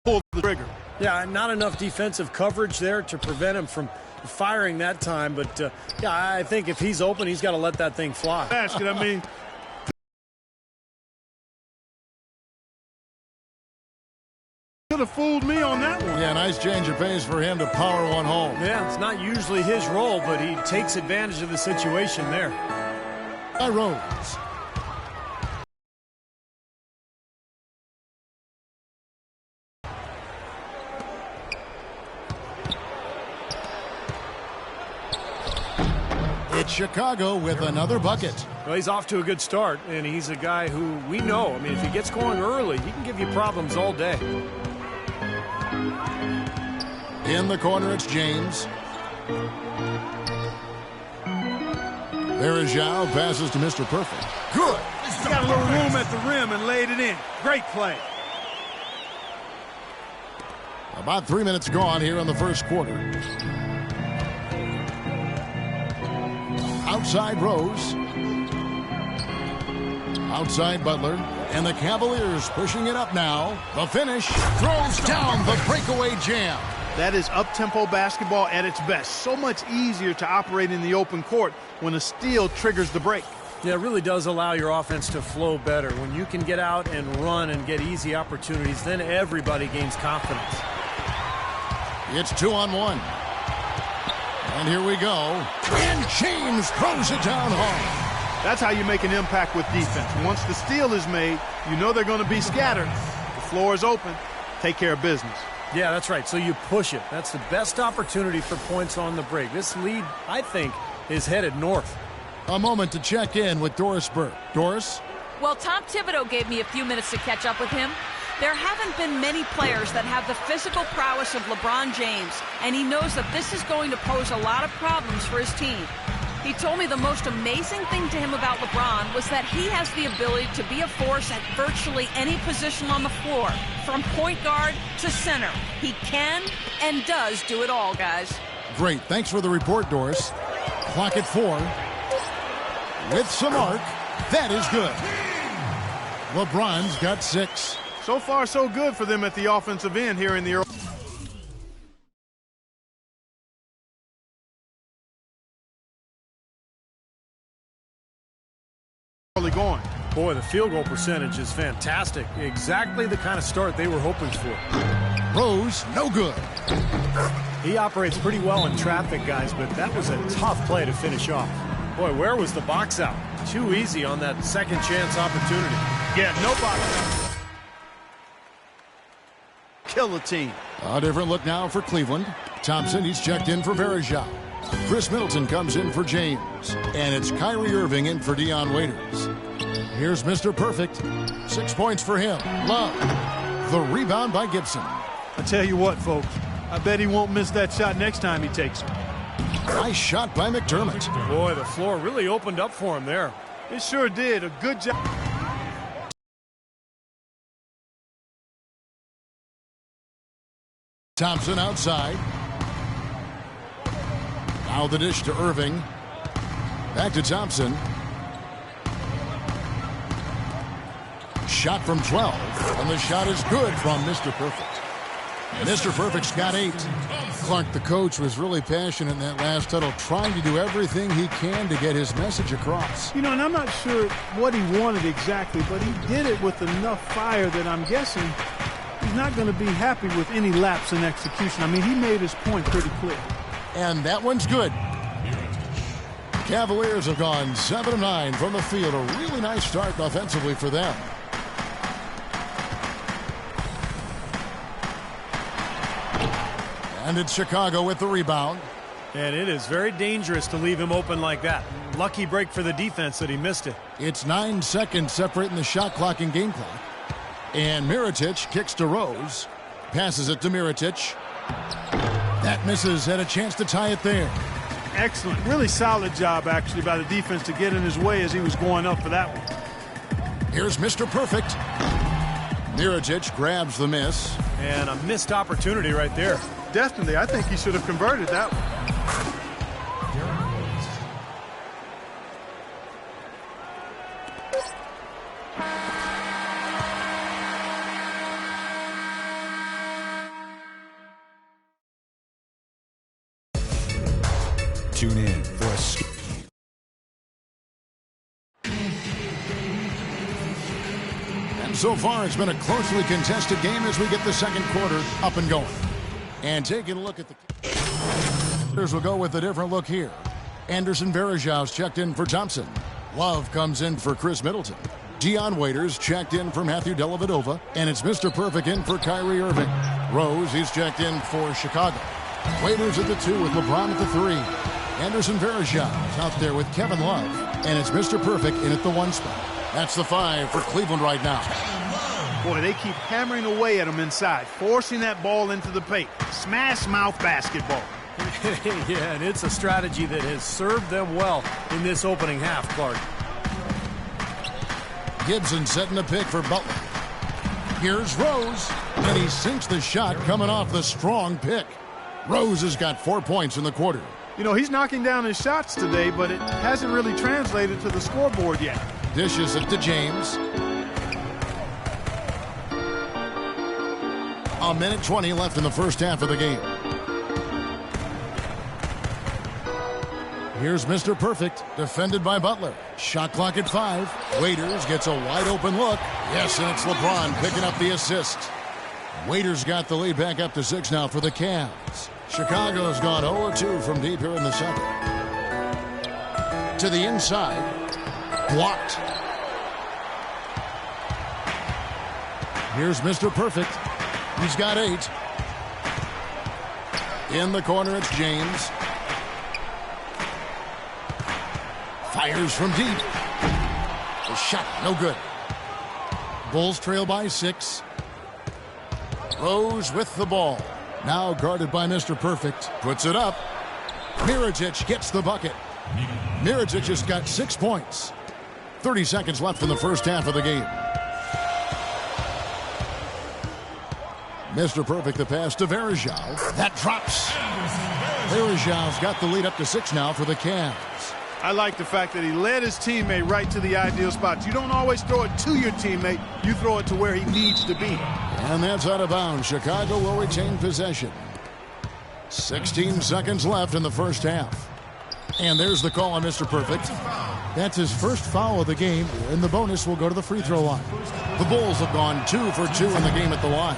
pull the trigger. Yeah, not enough defensive coverage there to prevent him from firing that time. But, yeah, I think if he's open, he's got to let that thing fly. Basket, I mean. Could have fooled me on that one. Yeah, nice change of pace for him to power one home. Yeah, it's not usually his role, but he takes advantage of the situation there. By Rose. It's Chicago with another bucket. Well, he's off to a good start, and he's a guy who we know. I mean, if he gets going early, he can give you problems all day. In the corner, it's James. There is Zhao. Passes to Mr. Perfect. Good. He's got a little room at the rim and laid it in. Great play. About 3 minutes gone here in the first quarter. Outside Rose. Outside Butler. And the Cavaliers pushing it up now. The finish. Throws down the breakaway jam. That is up-tempo basketball at its best. So much easier to operate in the open court when a steal triggers the break. Yeah, it really does allow your offense to flow better. When you can get out and run and get easy opportunities, then everybody gains confidence. It's 2-on-1. And here we go. And James throws it down hard. That's how you make an impact with defense. Once the steal is made, you know they're going to be scattered. The floor is open. Take care of business. Yeah, that's right. So you push it. That's the best opportunity for points on the break. This lead, I think, is headed north. A moment to check in with Doris Burke. Doris? Well, Tom Thibodeau gave me a few minutes to catch up with him. There haven't been many players that have the physical prowess of LeBron James, and he knows that this is going to pose a lot of problems for his team. He told me the most amazing thing to him about LeBron was that he has the ability to be a force at virtually any position on the floor, from point guard to center. He can and does do it all, guys. Great. Thanks for the report, Doris. Clock at 4. With some arc. That is good. LeBron's got 6. So far, so good for them at the offensive end here in the early. Going. Boy, the field goal percentage is fantastic. Exactly the kind of start they were hoping for. Rose, no good. He operates pretty well in traffic, guys, but that was a tough play to finish off. Boy, where was the box out? Too easy on that second chance opportunity. Yeah, no box out. Kill the team. A different look now for Cleveland. Thompson, he's checked in for Verajao. Chris Middleton comes in for James. And it's Kyrie Irving in for Dion Waiters. Here's Mr. Perfect. 6 points for him. Love. The rebound by Gibson. I tell you what, folks. I bet he won't miss that shot next time he takes it. Nice shot by McDermott. Boy, the floor really opened up for him there. It sure did. A good job. Thompson outside. Now the dish to Irving. Back to Thompson. Shot from 12. And the shot is good from Mr. Perfect. Mr. Perfect's got 8. Clark, the coach, was really passionate in that last huddle, trying to do everything he can to get his message across. You know, and I'm not sure what he wanted exactly, but he did it with enough fire that I'm guessing he's not going to be happy with any lapse in execution. I mean, he made his point pretty clear. And that one's good. Cavaliers have gone 7 of 9 from the field. A really nice start offensively for them. And it's Chicago with the rebound. And it is very dangerous to leave him open like that. Lucky break for the defense that he missed it. It's 9 seconds separating the shot clock and game clock. And Mirotic kicks to Rose. Passes it to Mirotic. That misses. Had a chance to tie it there. Excellent. Really solid job, actually, by the defense to get in his way as he was going up for that one. Here's Mr. Perfect. Mirotic grabs the miss. And a missed opportunity right there. Definitely. I think he should have converted that one. Tune in for a So far, it's been a closely contested game as we get the second quarter up and going. And taking a look at the... We'll go with a different look here. Anderson Varejau's checked in for Thompson. Love comes in for Chris Middleton. Dion Waiters checked in for Matthew Dellavedova. And it's Mr. Perfect in for Kyrie Irving. Rose, he's checked in for Chicago. Waiters at the 2 with LeBron at the 3. Anderson Varejau's out there with Kevin Love. And it's Mr. Perfect in at the 1 spot. That's the 5 for Cleveland right now. Boy, they keep hammering away at him inside, forcing that ball into the paint. Smash mouth basketball. Yeah, and it's a strategy that has served them well in this opening half, Clark. Gibson setting the pick for Butler. Here's Rose, and he sinks the shot coming off the strong pick. Rose has got 4 points in the quarter. You know, he's knocking down his shots today, but it hasn't really translated to the scoreboard yet. Dishes it to James. A minute 20 left in the first half of the game. Here's Mr. Perfect, defended by Butler. Shot clock at 5. Waiters gets a wide open look. Yes, and it's LeBron picking up the assist. Waiters got the lead back up to 6 now for the Cavs. Chicago's gone 0-2 from deep here in the second. To the inside. Blocked. Here's Mr. Perfect. He's got 8. In the corner, it's James. Fires from deep. The shot, no good. Bulls trail by 6. Rose with the ball. Now guarded by Mr. Perfect. Puts it up. Mirotic gets the bucket. Mirotic just got 6 points. 30 seconds left in the first half of the game. Mr. Perfect, the pass to Varejao. That drops. Varejau's got the lead up to 6 now for the Cavs. I like the fact that he led his teammate right to the ideal spot. You don't always throw it to your teammate. You throw it to where he needs to be. And that's out of bounds. Chicago will retain possession. 16 seconds left in the first half. And there's the call on Mr. Perfect. That's his first foul of the game, and the bonus will go to the free throw line. The Bulls have gone 2 for 2 in the game at the line.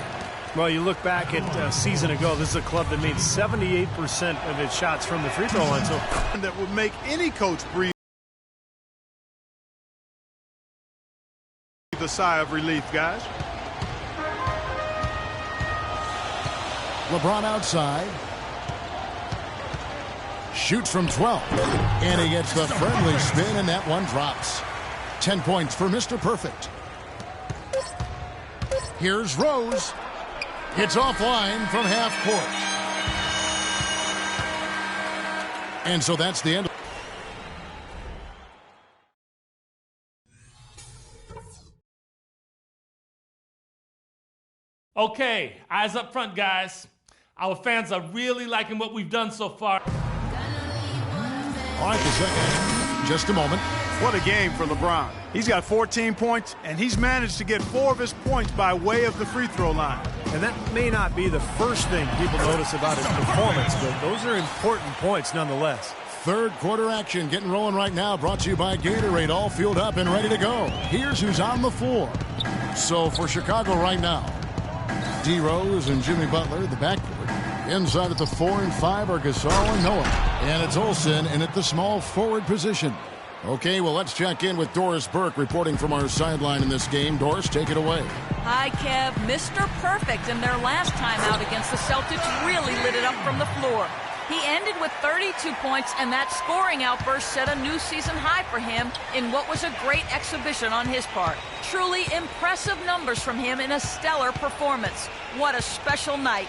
Well, you look back at a season ago, this is a club that made 78% of its shots from the free throw line. So that would make any coach breathe a sigh of relief, guys. LeBron outside. Shoots from 12. And he gets the friendly spin, and that one drops. 10 points for Mr. Perfect. Here's Rose. It's offline from half court. And so that's the end. Okay, eyes up front, guys. Our fans are really liking what we've done so far. All right, the second. Just a moment. What a game for LeBron. He's got 14 points, and he's managed to get 4 of his points by way of the free throw line. And that may not be the first thing people notice about his performance, but those are important points nonetheless. Third quarter action getting rolling right now, brought to you by Gatorade, all fueled up and ready to go. Here's who's on the floor. So for Chicago right now, D. Rose and Jimmy Butler, the backcourt. Inside at the 4 and 5 are Gasol and Noah. And it's Olsen in at the small forward position. Okay, well, let's check in with Doris Burke reporting from our sideline in this game. Doris, take it away. Hi, Kev. Mr. Perfect in their last time out against the Celtics really lit it up from the floor. He ended with 32 points, and that scoring outburst set a new season high for him in what was a great exhibition on his part. Truly impressive numbers from him in a stellar performance. What a special night.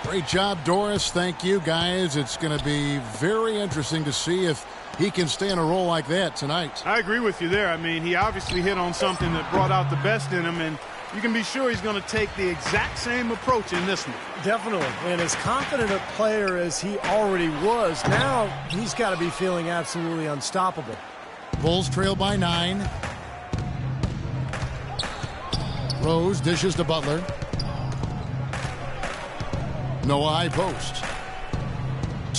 Great job, Doris. Thank you, guys. It's going to be very interesting to see if he can stay in a role like that tonight. I agree with you there. I mean, he obviously hit on something that brought out the best in him, and you can be sure he's going to take the exact same approach in this one. Definitely. And as confident a player as he already was, now he's got to be feeling absolutely unstoppable. Bulls trail by 9. Rose dishes to Butler. Noah high post.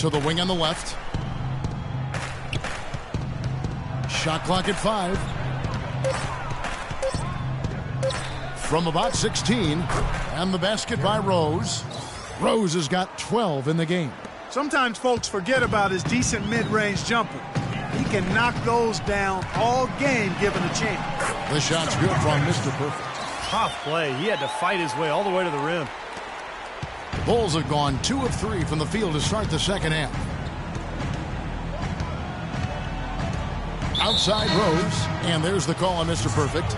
To the wing on the left. Shot clock at 5. From about 16, and the basket by Rose. Rose has got 12 in the game. Sometimes folks forget about his decent mid-range jumper. He can knock those down all game given a chance. The shot's good from Mr. Perfect. Tough play. He had to fight his way all the way to the rim. The Bulls have gone 2 of 3 from the field to start the second half. Outside Rose, and there's the call on Mr. Perfect.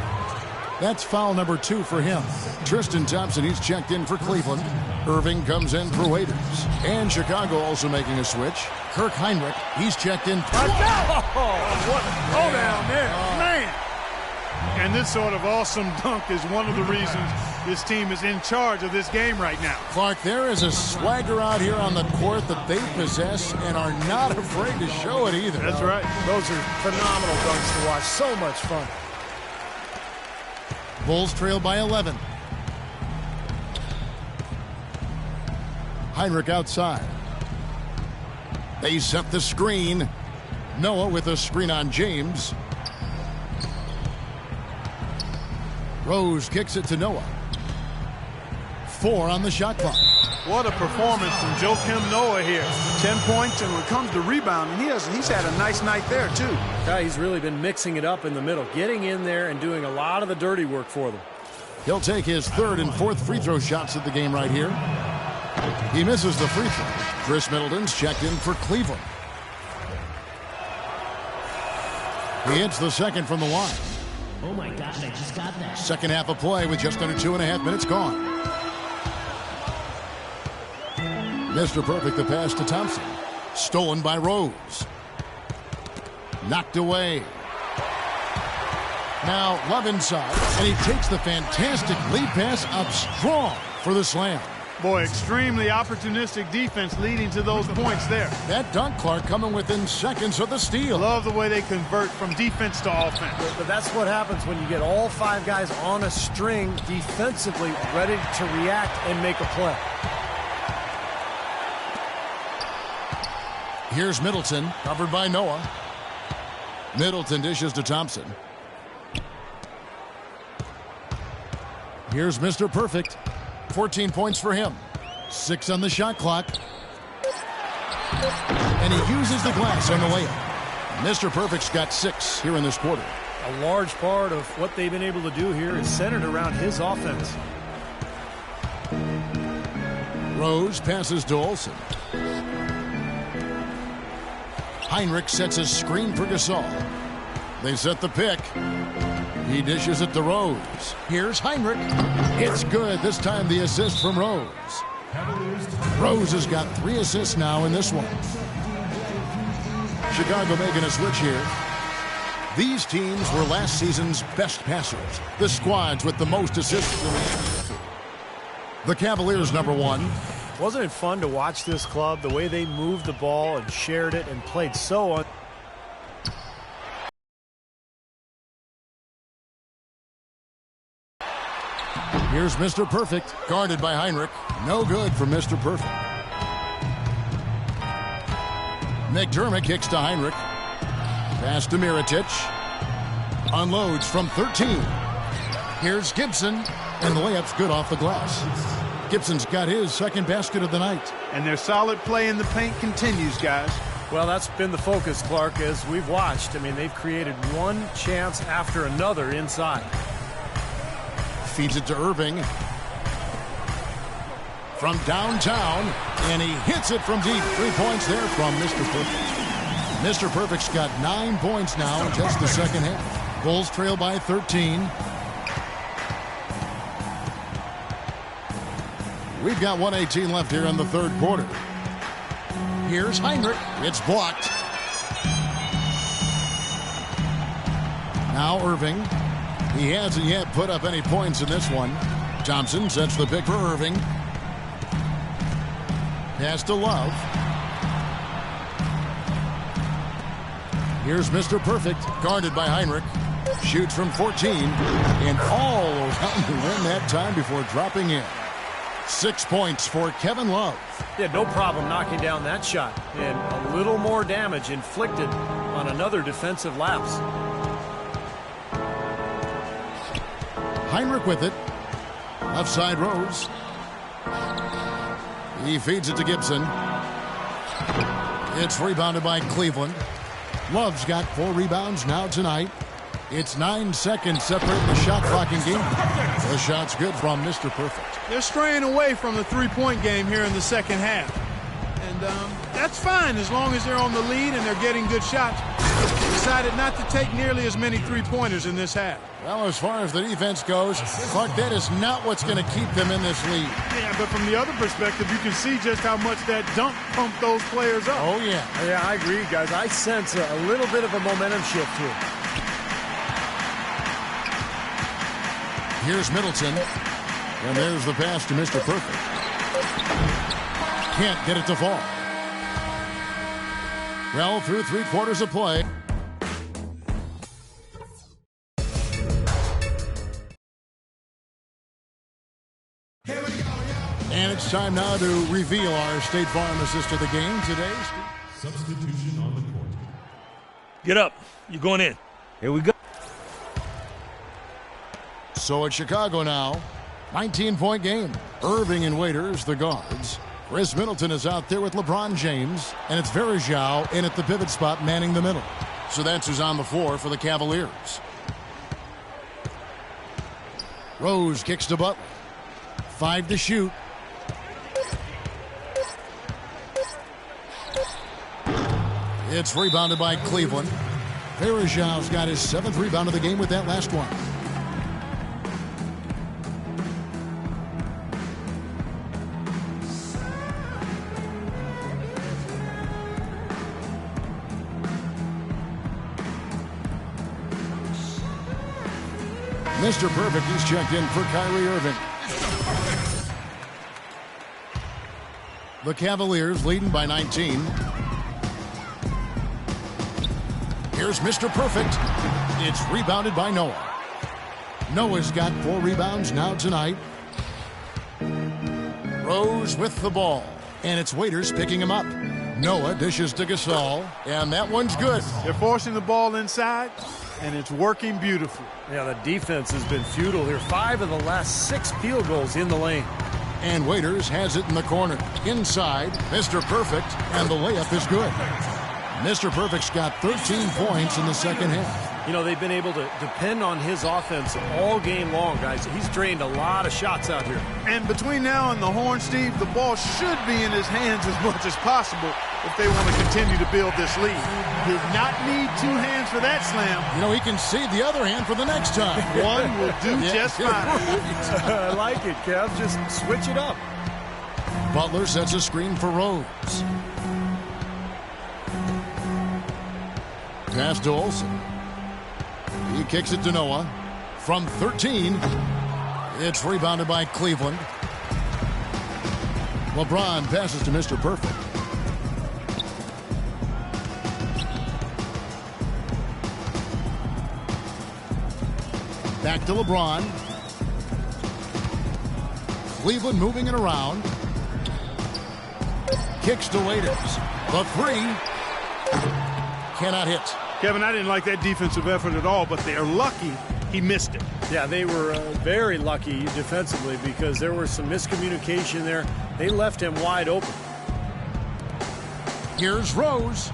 That's foul number 2 for him. Tristan Thompson, he's checked in for Cleveland. Irving comes in for Waiters. And Chicago also making a switch. Kirk Heinrich, he's checked in. What down there, man! And this sort of awesome dunk is one of the reasons this team is in charge of this game right now. Clark, there is a swagger out here on the court that they possess and are not afraid to show it either. That's right. Those are phenomenal dunks to watch. So much fun. Bulls trail by 11. Heinrich outside. They set the screen. Noah with a screen on James. Rose kicks it to Noah. 4 on the shot clock. What a performance from Joakim Noah here. 10 points, and when it comes to rebounding, he's had a nice night there, too. Yeah, he's really been mixing it up in the middle, getting in there and doing a lot of the dirty work for them. He'll take his 3rd and 4th free throw shots of the game right here. He misses the free throw. Chris Middleton's checked in for Cleveland. He hits the second from the line. Oh my gosh, I just got that. Second half of play with just under 2.5 minutes gone. Mr. Perfect, the pass to Thompson. Stolen by Rose. Knocked away. Now Love inside, and he takes the fantastic lead pass up strong for the slam. Boy, extremely opportunistic defense leading to those points there. That dunk, Clark, coming within seconds of the steal. Love the way they convert from defense to offense. But that's what happens when you get all 5 guys on a string defensively ready to react and make a play. Here's Middleton, covered by Noah. Middleton dishes to Thompson. Here's Mr. Perfect. 14 points for him. 6 on the shot clock. And he uses the glass on the layup. Mr. Perfect's got 6 here in this quarter. A large part of what they've been able to do here is centered around his offense. Rose passes to Olsen. Heinrich sets a screen for Gasol. They set the pick. He dishes it to Rose. Here's Heinrich. It's good. This time the assist from Rose. Rose has got 3 assists now in this one. Chicago making a switch here. These teams were last season's best passers. The squads with the most assists. The Cavaliers number 1. Wasn't it fun to watch this club, the way they moved the ball and shared it and played so Here's Mr. Perfect, guarded by Heinrich. No good for Mr. Perfect. McDermott kicks to Heinrich. Pass to Mirotic. Unloads from 13. Here's Gibson, and the layup's good off the glass. Gibson's got his second basket of the night. And their solid play in the paint continues, guys. Well, that's been the focus, Clark, as we've watched. I mean, they've created one chance after another inside. Feeds it to Irving. From downtown, and he hits it from deep. 3 points there from Mr. Perfect. Mr. Perfect's got 9 points now in just the second half. Bulls trail by 13. We've got 1:18 left here in the third quarter. Here's Heinrich. It's blocked. Now Irving. He hasn't yet put up any points in this one. Thompson sets the pick for Irving. Pass to Love. Here's Mr. Perfect, guarded by Heinrich. Shoots from 14, and all around the rim that time before dropping in. 6 points for Kevin Love. He had no problem knocking down that shot, and a little more damage inflicted on on another defensive lapse. Heinrich with it. Left side Rose. He feeds it to Gibson. It's rebounded by Cleveland. Love's got 4 rebounds now tonight. It's 9 seconds separating the shot clock in game. The shot's good from Mr. Perfect. They're straying away from the three-point game here in the second half. And that's fine as long as they're on the lead and they're getting good shots. Decided not to take nearly as many three-pointers in this half. Well, as far as the defense goes, Clark, that is not what's going to keep them in this lead. Yeah, but from the other perspective, you can see just how much that dunk pumped those players up. Oh, yeah. Yeah, I agree, guys. I sense a little bit of a momentum shift here. Here's Middleton. And there's the pass to Mr. Perfect. Can't get it to fall. Well, through 3 quarters of play. And it's time now to reveal our State Farm assist of the game today. Substitution on the court. Get up. You're going in. Here we go. So it's Chicago now. 19-point game. Irving and Waiters, the guards. Chris Middleton is out there with LeBron James. And it's Verjao in at the pivot spot manning the middle. So that's who's on the floor for the Cavaliers. Rose kicks to Butler. 5 to shoot. It's rebounded by Cleveland. Verjao's got his 7th rebound of the game with that last one. Mr. Perfect is checked in for Kyrie Irving. The Cavaliers leading by 19. Here's Mr. Perfect. It's rebounded by Noah. Noah's got 4 rebounds now tonight. Rose with the ball. And it's Waiters picking him up. Noah dishes to Gasol. And that one's good. They're forcing the ball inside, and it's working beautifully. Yeah, the defense has been futile here. 5 of the last 6 field goals in the lane. And Waiters has it in the corner. Inside, Mr. Perfect, and the layup is good. Mr. Perfect's got 13 points in the second half. You know, they've been able to depend on his offense all game long, guys. He's drained a lot of shots out here. And between now and the horn, Steve, the ball should be in his hands as much as possible if they want to continue to build this lead. Does not need 2 hands for that slam. You know, he can save the other hand for the next time. One will do just fine. I like it, Kev. Just switch it up. Butler sets a screen for Rose. Pass to Olsen. He kicks it to Noah. From 13, it's rebounded by Cleveland. LeBron passes to Mr. Perfect. Back to LeBron. Cleveland moving it around. Kicks to Waiters. The 3. Cannot hit. Kevin, I didn't like that defensive effort at all, but they're lucky he missed it. Yeah, they were very lucky defensively because there was some miscommunication there. They left him wide open. Here's Rose.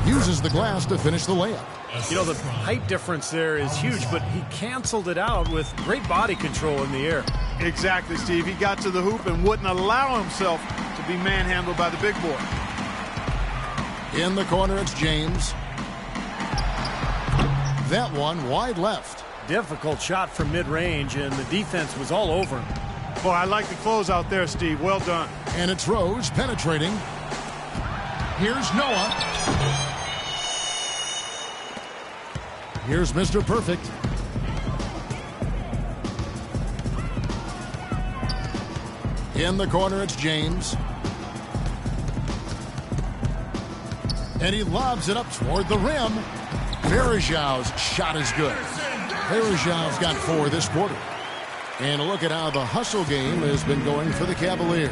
Uses the glass to finish the layup. You know, the height difference there is huge, but he canceled it out with great body control in the air. Exactly, Steve. He got to the hoop and wouldn't allow himself to be manhandled by the big boy. In the corner, it's James. That one wide left. Difficult shot from mid-range, and the defense was all over him. Boy, I like the close out there, Steve. Well done. And it's Rose penetrating. Here's Noah. Here's Mr. Perfect. In the corner, it's James. And he lobs it up toward the rim. Verjao's shot is good. Verjao's got 4 this quarter. And a look at how the hustle game has been going for the Cavaliers.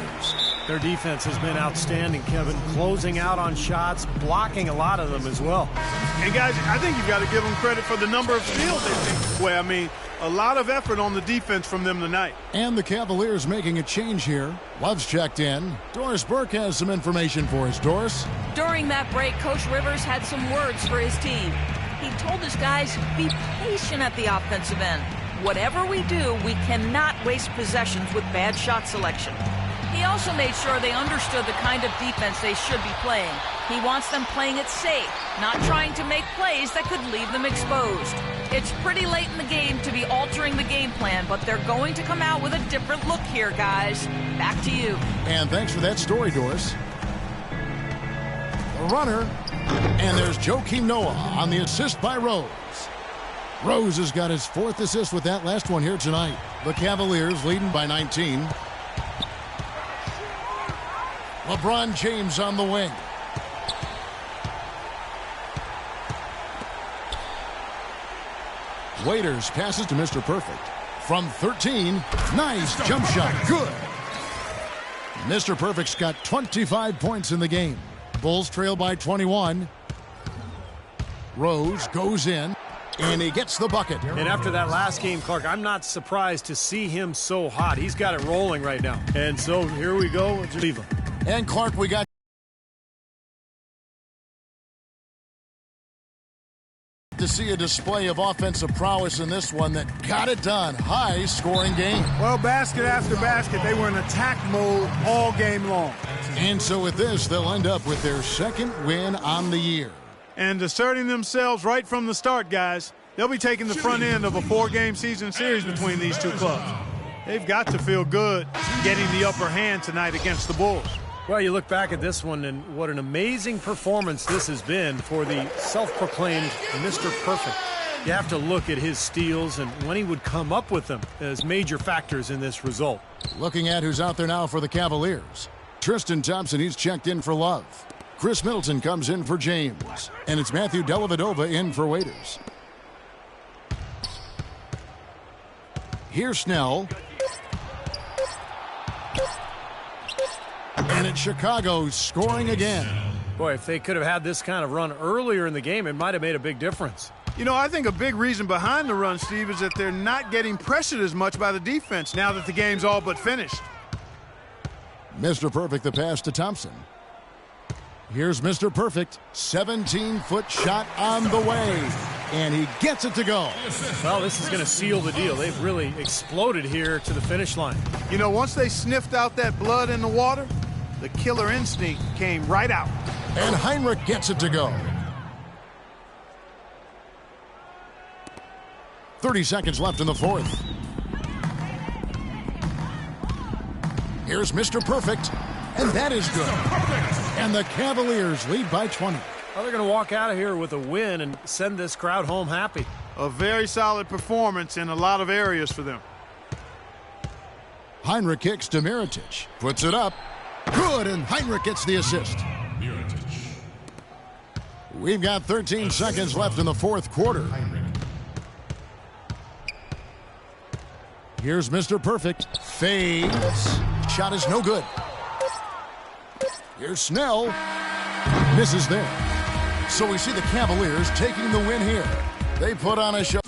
Their defense has been outstanding, Kevin. Closing out on shots, blocking a lot of them as well. And guys, I think you've got to give them credit for the number of steals they've taken away. I mean, a lot of effort on the defense from them tonight. And the Cavaliers making a change here. Love's checked in. Doris Burke has some information for us. Doris? During that break, Coach Rivers had some words for his team. He told his guys, be patient at the offensive end. Whatever we do, we cannot waste possessions with bad shot selection. He also made sure they understood the kind of defense they should be playing. He wants them playing it safe, not trying to make plays that could leave them exposed. It's pretty late in the game to be altering the game plan, but they're going to come out with a different look here, guys. Back to you. And thanks for that story, Doris. The runner, and there's Joakim Noah on the assist by Rose. Rose has got his 4th assist with that last one here tonight. The Cavaliers leading by 19. LeBron James on the wing. Waiters passes to Mr. Perfect. From 13, nice jump shot, good. Mr. Perfect's got 25 points in the game. Bulls trail by 21. Rose goes in, and he gets the bucket. And after that last game, Clark, I'm not surprised to see him so hot. He's got it rolling right now. And so here we go with Cleveland. And Clark, we got to see a display of offensive prowess in this one that got it done. High-scoring game. Well, basket after basket, they were in attack mode all game long. And so with this, they'll end up with their 2nd win on the year. And asserting themselves right from the start, guys. They'll be taking the front end of a 4-game season series between these two clubs. They've got to feel good getting the upper hand tonight against the Bulls. Well, you look back at this one, and what an amazing performance this has been for the self-proclaimed Mr. Perfect. You have to look at his steals and when he would come up with them as major factors in this result. Looking at who's out there now for the Cavaliers. Tristan Thompson, he's checked in for Love. Chris Middleton comes in for James. And it's Matthew Dellavedova in for Waiters. Here's Snell. And it's Chicago scoring again. Boy, if they could have had this kind of run earlier in the game, it might have made a big difference. You know, I think a big reason behind the run, Steve, is that they're not getting pressured as much by the defense now that the game's all but finished. Mr. Perfect, the pass to Thompson. Here's Mr. Perfect. 17-foot shot on the way. And he gets it to go. Well, this is going to seal the deal. They've really exploded here to the finish line. You know, once they sniffed out that blood in the water, the killer instinct came right out. And Heinrich gets it to go. 30 seconds left in the 4th. Here's Mr. Perfect, and that is good. And the Cavaliers lead by 20. Well, they're going to walk out of here with a win and send this crowd home happy. A very solid performance in a lot of areas for them. Heinrich kicks to Mirotic. Puts it up. Good, and Heinrich gets the assist. We've got 13 seconds left in the 4th quarter. Here's Mr. Perfect. Fades. Shot is no good. Here's Snell. Misses there. So we see the Cavaliers taking the win here. They put on a show.